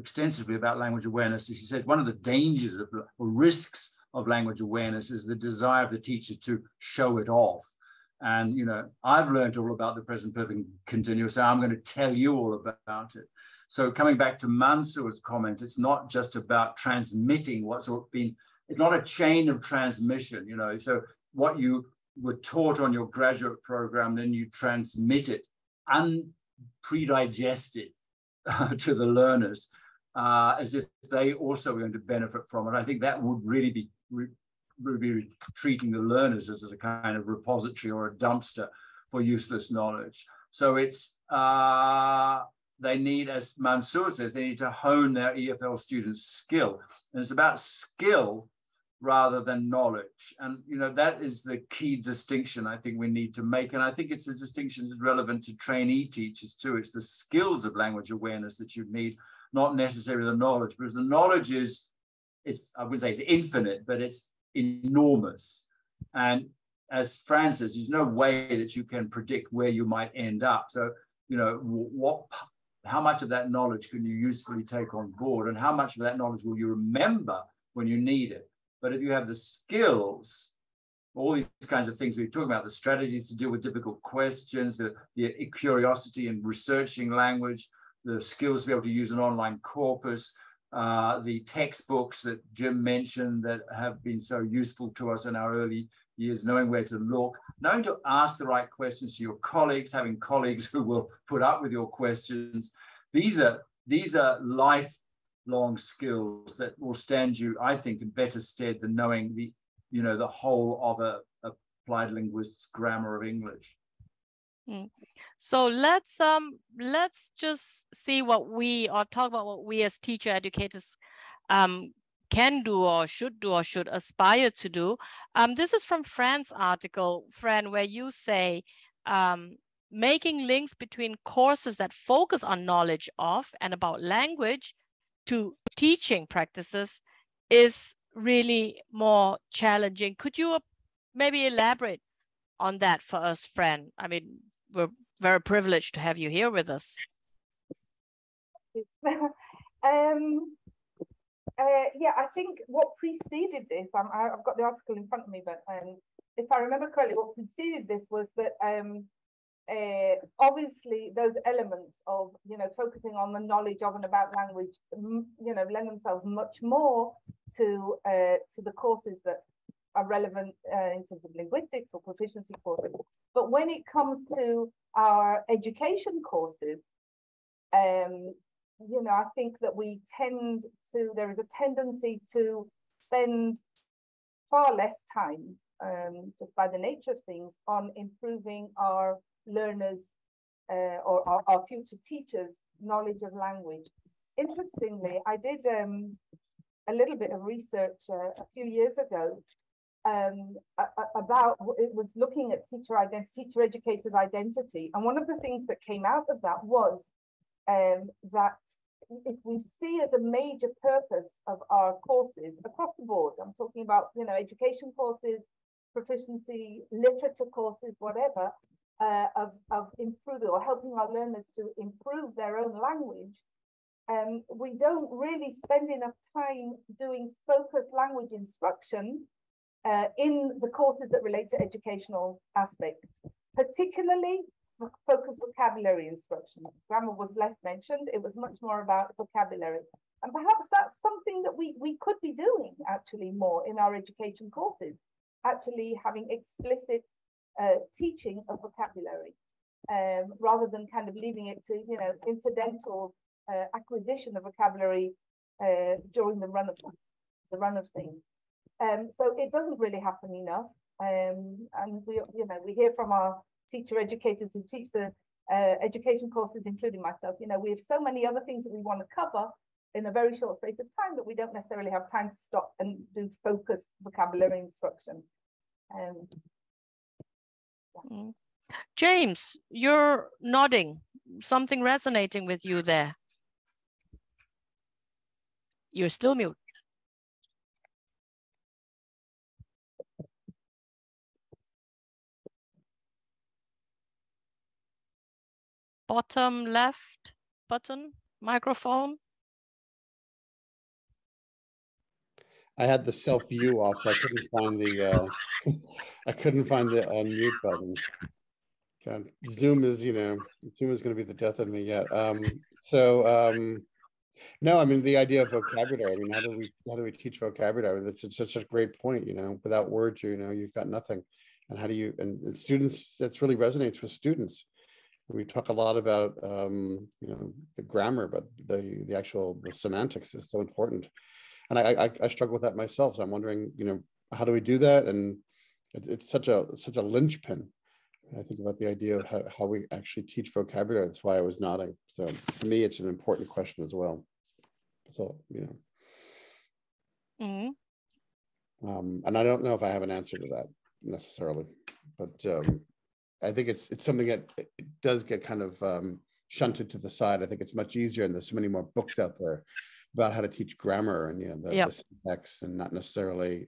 extensively about language awareness. She said one of the dangers of, or risks of language awareness is the desire of the teacher to show it off. And, you know, I've learned all about the present perfect continuous, so I'm going to tell you all about it. So coming back to Mansour's comment, it's not just about transmitting what's been, it's not a chain of transmission, you know, so what you were taught on your graduate program, then you transmit it unpredigested to the learners as if they also are going to benefit from it. I think that would really be treating the learners as a kind of repository or a dumpster for useless knowledge. So it's, they need, as Mansour says, they need to hone their EFL students' skill. And it's about skill rather than knowledge. And, you know, that is the key distinction I think we need to make. And I think it's a distinction that's relevant to trainee teachers too. It's the skills of language awareness that you need, not necessarily the knowledge, because the knowledge is, it's, I wouldn't say it's infinite, but it's enormous. And as Fran says, there's no way that you can predict where you might end up. So, you know, how much of that knowledge can you usefully take on board, and how much of that knowledge will you remember when you need it? But if you have the skills, all these kinds of things we're talking about, the strategies to deal with difficult questions, the curiosity in researching language, the skills to be able to use an online corpus, the textbooks that Jim mentioned that have been so useful to us in our early years, knowing where to look, knowing to ask the right questions to your colleagues, having colleagues who will put up with your questions. These are lifelong skills that will stand you, I think, in better stead than knowing the, you know, the whole of a applied linguist's grammar of English. So let's just see what talk about what we as teacher educators can do or should aspire to do. This is from Fran's article, Fran, where you say making links between courses that focus on knowledge of and about language to teaching practices is really more challenging. Could you maybe elaborate on that for us, Fran? I mean, we're very privileged to have you here with us. Yeah, I think what preceded this, I've got the article in front of me, but if I remember correctly, what preceded this was that obviously those elements of, you know, focusing on the knowledge of and about language, you know, lend themselves much more to the courses that are relevant in terms of linguistics or proficiency courses. But when it comes to our education courses, you know, I think that there is a tendency to spend far less time, just by the nature of things, on improving our learners or our future teachers' knowledge of language. Interestingly, I did a little bit of research a few years ago about, it was looking at teacher educators' identity. And one of the things that came out of that was that if we see as a major purpose of our courses across the board, I'm talking about, you know, education courses, proficiency, literature courses, whatever, of improving or helping our learners to improve their own language, we don't really spend enough time doing focused language instruction in the courses that relate to educational aspects, particularly focused vocabulary instruction. Grammar was less mentioned. It was much more about vocabulary. And perhaps that's something that we could be doing actually more in our education courses, actually having explicit teaching of vocabulary, rather than kind of leaving it to, you know, incidental acquisition of vocabulary during the run of things. So it doesn't really happen enough. And we hear from our teacher educators who teach the education courses, including myself, you know, we have so many other things that we want to cover in a very short space of time that we don't necessarily have time to stop and do focused vocabulary instruction. Yeah. James, you're nodding, something resonating with you there. You're still mute. Bottom left button, microphone. I had the self view off, so I couldn't find the I couldn't find the unmute button. God, Zoom is, Zoom is going to be the death of me yet. No, I mean the idea of vocabulary. I mean, how do we teach vocabulary? That's such a great point. Without words, you've got nothing. And how do you and students? That's really resonates with students. We talk a lot about the grammar, but the semantics is so important. And I struggle with that myself. So I'm wondering, how do we do that? And it's such a linchpin. I think about the idea of how we actually teach vocabulary. That's why I was nodding. So for me, it's an important question as well. So, Mm-hmm. And I don't know if I have an answer to that necessarily, but I think it's something that it does get kind of shunted to the side. I think it's much easier, and there's so many more books out there about how to teach grammar and the syntax, and not necessarily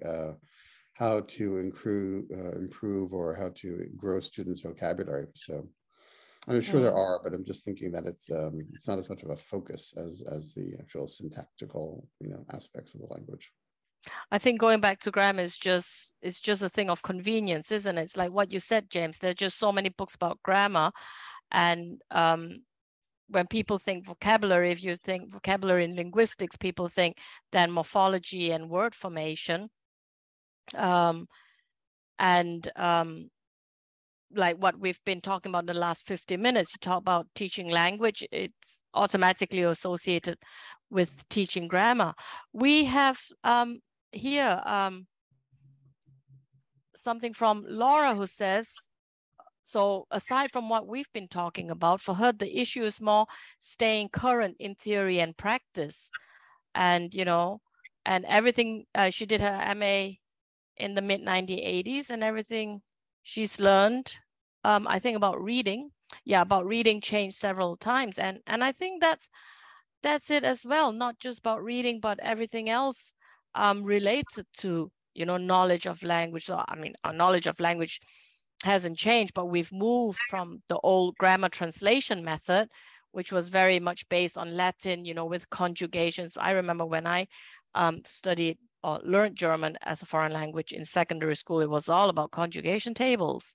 how to improve or how to grow students' vocabulary. So I'm sure there are, but I'm just thinking that it's not as much of a focus as the actual syntactical aspects of the language. I think going back to grammar is just a thing of convenience, isn't it? It's like what you said, James. There's just so many books about grammar, and when people think vocabulary, if you think vocabulary in linguistics, people think then morphology and word formation. Like what we've been talking about in the last 50 minutes, you talk about teaching language, it's automatically associated with teaching grammar. We have here something from Laura who says, so aside from what we've been talking about, for her, the issue is more staying current in theory and practice. And, and everything, she did her MA in the mid-1980s, and everything she's learned, I think about reading, changed several times. And I think that's it as well, not just about reading, but everything else related to, knowledge of language. So, I mean, our knowledge of language hasn't changed, but we've moved from the old grammar translation method, which was very much based on Latin, with conjugations. I remember when I studied or learned German as a foreign language in secondary school, it was all about conjugation tables,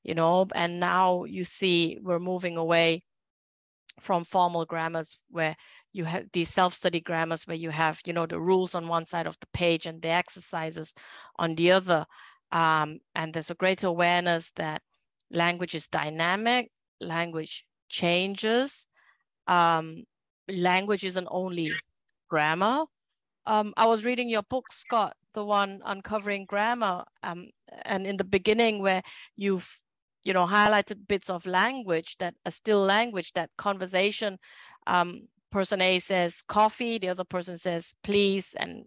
and now you see we're moving away from formal grammars where you have these self-study grammars where you have, the rules on one side of the page and the exercises on the other. And there's a greater awareness that language is dynamic, language changes, language isn't only grammar. I was reading your book, Scott, the one Uncovering Grammar, and in the beginning where you've, highlighted bits of language that are still language, that conversation, person A says coffee, the other person says please, and,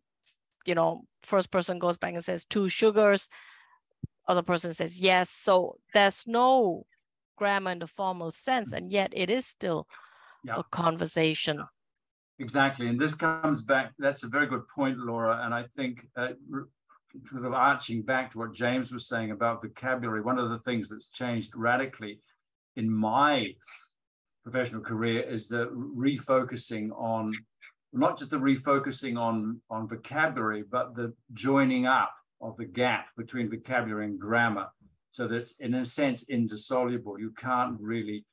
first person goes back and says 2 sugars, other person says yes. So there's no grammar in the formal sense, and yet it is still a conversation. Exactly. And this comes back, that's a very good point, Laura. And I think sort of arching back to what James was saying about vocabulary, one of the things that's changed radically in my professional career is the refocusing on, not just the refocusing on vocabulary, but the joining up of the gap between vocabulary and grammar. So that's in a sense indissoluble. You can't really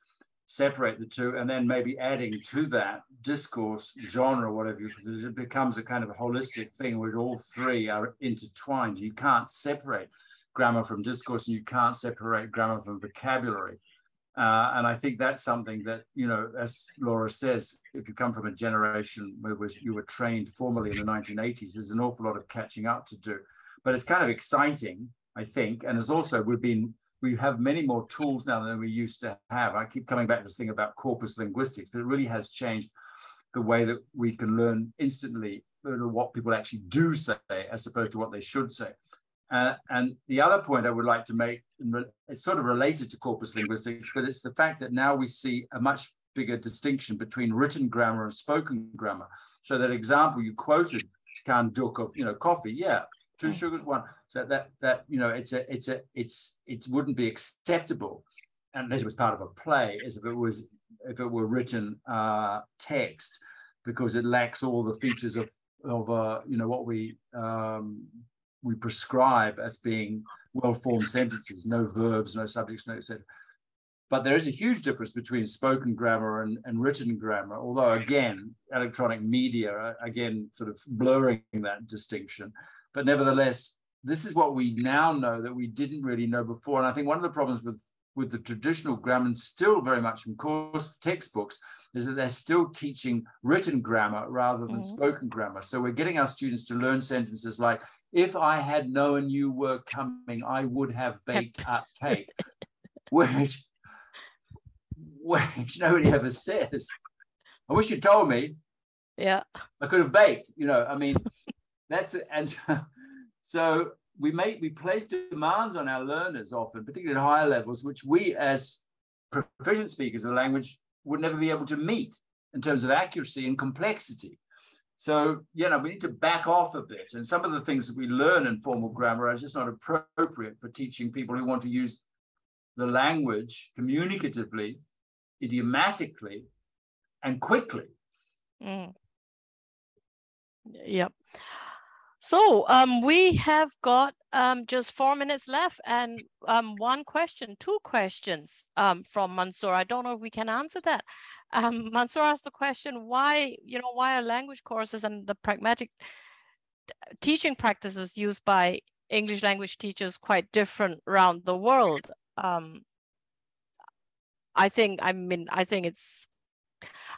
separate the two, and then maybe adding to that discourse, genre, whatever, because it becomes a kind of a holistic thing where all three are intertwined. You can't separate grammar from discourse, and you can't separate grammar from vocabulary. And I think that's something that, as Laura says, if you come from a generation where you were trained formally in the 1980s, there's an awful lot of catching up to do. But it's kind of exciting, I think, and it's also, we have many more tools now than we used to have. I keep coming back to this thing about corpus linguistics, but it really has changed the way that we can learn instantly what people actually do say as opposed to what they should say. And the other point I would like to make, it's sort of related to corpus linguistics, but it's the fact that now we see a much bigger distinction between written grammar and spoken grammar. So that example you quoted, can duk of, coffee, 2 sugars, 1. So that it wouldn't be acceptable unless it was part of a play, as if it were written text, because it lacks all the features of what we prescribe as being well-formed sentences, no verbs, no subjects, no etc. But there is a huge difference between spoken grammar and written grammar, although again, electronic media are again sort of blurring that distinction. But nevertheless, this is what we now know that we didn't really know before. And I think one of the problems with the traditional grammar, and still very much in course textbooks, is that they're still teaching written grammar rather than spoken grammar. So we're getting our students to learn sentences like, if I had known you were coming, I would have baked a cake, which nobody ever says. I wish you told me. Yeah, I could have baked. I mean, that's it. And so we place demands on our learners often, particularly at higher levels, which we as proficient speakers of the language would never be able to meet in terms of accuracy and complexity. So, we need to back off a bit. And some of the things that we learn in formal grammar are just not appropriate for teaching people who want to use the language communicatively, idiomatically, and quickly. Yep. So we have got just 4 minutes left, and two questions from Mansoor. I don't know if we can answer that. Mansoor asked the question, why are language courses and the pragmatic teaching practices used by English language teachers quite different around the world?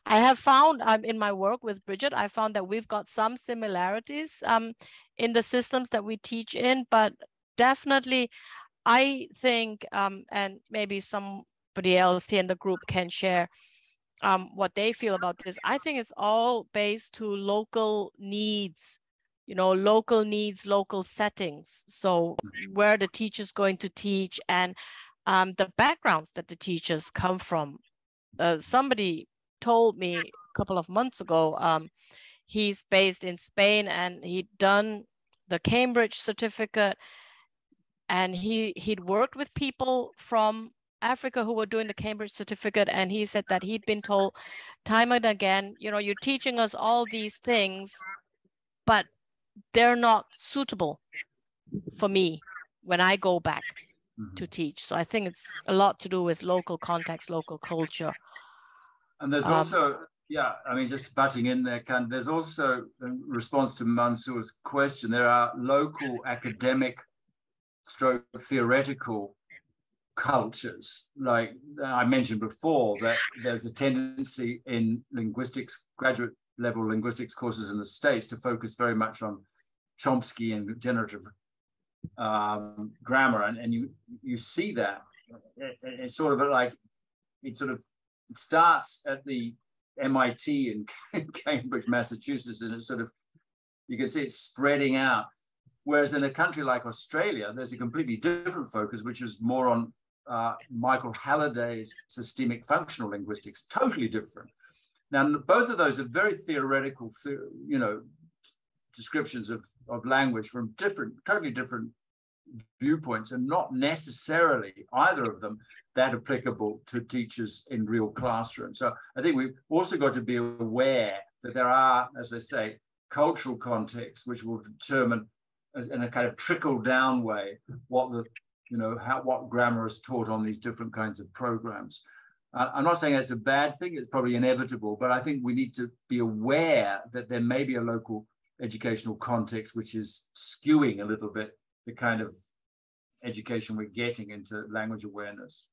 I have found in my work with Bridget, I found that we've got some similarities in the systems that we teach in, but definitely I think, and maybe somebody else here in the group can share what they feel about this. I think it's all based to local needs, local needs, local settings. So where the teacher's going to teach and the backgrounds that the teachers come from. Somebody told me a couple of months ago, he's based in Spain and he'd done the Cambridge certificate, and he'd worked with people from Africa who were doing the Cambridge certificate, and he said that he'd been told time and again, you're teaching us all these things, but they're not suitable for me when I go back to teach. So I think it's a lot to do with local context, local culture. And there's also, just butting in there, there's also, in response to Mansoor's question, there are local academic stroke theoretical cultures. Like I mentioned before, that there's a tendency in linguistics, graduate level linguistics courses in the States to focus very much on Chomsky and generative grammar, and you see that it's sort of like it starts at the MIT in Cambridge, Massachusetts, and it's sort of, you can see it spreading out. Whereas in a country like Australia, there's a completely different focus, which is more on Michael Halliday's systemic functional linguistics, totally different. Now, both of those are very theoretical, descriptions of language from totally different viewpoints, and not necessarily either of them that applicable to teachers in real classrooms. So I think we've also got to be aware that there are, as I say, cultural contexts which will determine, in a kind of trickle down way, what grammar is taught on these different kinds of programs. I'm not saying it's a bad thing, it's probably inevitable, but I think we need to be aware that there may be a local educational context which is skewing a little bit the kind of education we're getting into language awareness.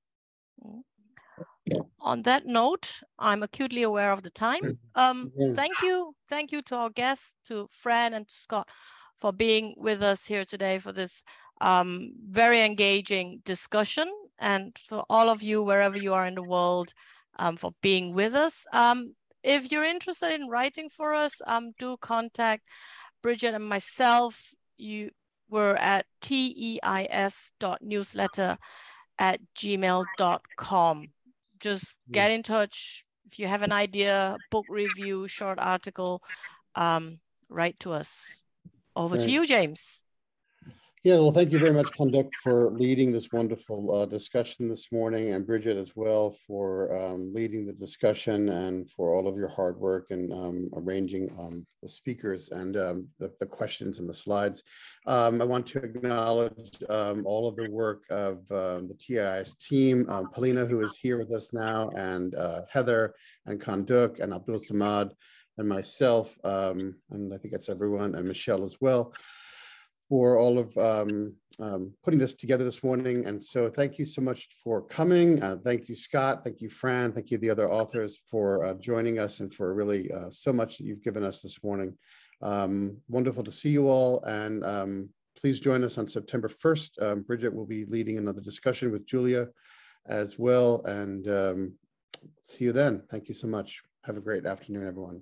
On that note, I'm acutely aware of the time. Thank you to our guests, to Fran and to Scott, for being with us here today for this very engaging discussion, and for all of you, wherever you are in the world, for being with us. If you're interested in writing for us, do contact Bridget and myself. We're at teis.newsletter@gmail.com. Just get in touch. If you have an idea, book review, short article, write to us. Over to you, James. Yeah, well, thank you very much, Conduct, for leading this wonderful discussion this morning, and Bridget as well for leading the discussion and for all of your hard work and arranging the speakers and the questions and the slides. I want to acknowledge all of the work of the TEIS team, Polina, who is here with us now, and Heather and Conduct and Abdul Samad and myself, and I think that's everyone, and Michelle as well, for all of putting this together this morning. And so thank you so much for coming. Thank you, Scott. Thank you, Fran. Thank you, the other authors, for joining us and for really so much that you've given us this morning. Wonderful to see you all. And please join us on September 1st. Bridget will be leading another discussion with Julia as well. And see you then. Thank you so much. Have a great afternoon, everyone.